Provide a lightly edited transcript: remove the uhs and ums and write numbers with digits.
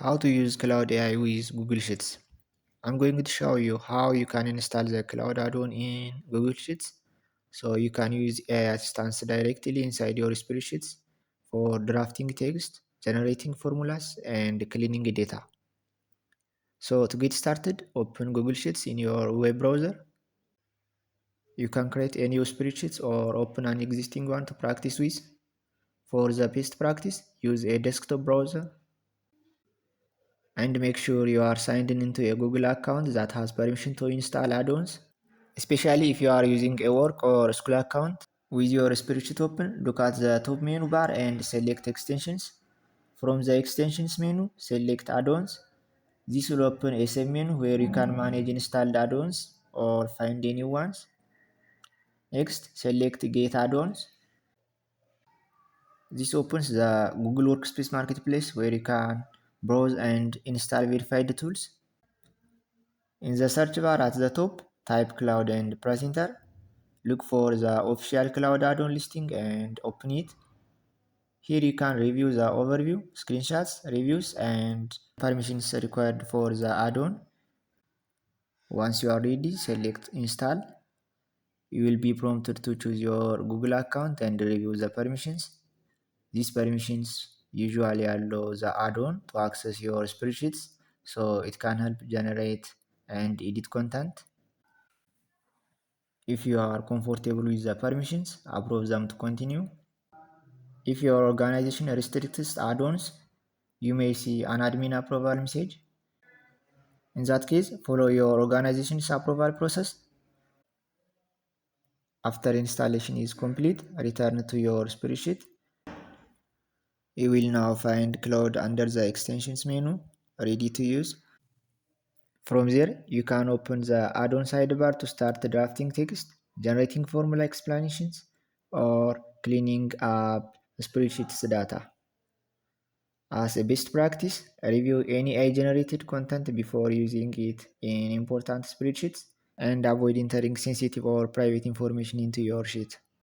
How to use Claude AI with Google Sheets. I'm going to show you how you can install the Cloud add-on in Google Sheets so you can use AI assistants directly inside your spreadsheets for drafting text, generating formulas, and cleaning data. So to get started, open Google Sheets in your web browser. You can create a new spreadsheet or open an existing one to practice with. For the best practice, use a desktop browser and make sure you are signed in into a Google account that has permission to install add-ons, especially if you are using a work or school account. With your spreadsheet open, look at the top menu bar and select extensions. From the extensions menu, select add-ons. This will open a sub-menu where you can manage installed add-ons or find new ones. Next, select Get Add-ons. This opens the Google Workspace Marketplace where you can browse and install verified tools. In the search bar at the top, type Cloud and press enter. Look for the official Cloud add-on listing and open it. Here you can review the overview, screenshots, reviews, and permissions required for the add-on. Once you are ready, select install. You will be prompted to choose your Google account and review the permissions. These permissions usually allow the add-on to access your spreadsheets so it can help generate and edit content. If you are comfortable with the permissions, approve them to continue. If your organization restricts add-ons, you may see an admin approval message. In that case, follow your organization's approval process. After installation is complete, return to your spreadsheet. You will now find Cloud under the extensions menu, ready to use. From there, you can open the add-on sidebar to start drafting text, generating formula explanations, or cleaning up spreadsheets data. As a best practice, review any AI-generated content before using it in important spreadsheets and avoid entering sensitive or private information into your sheet.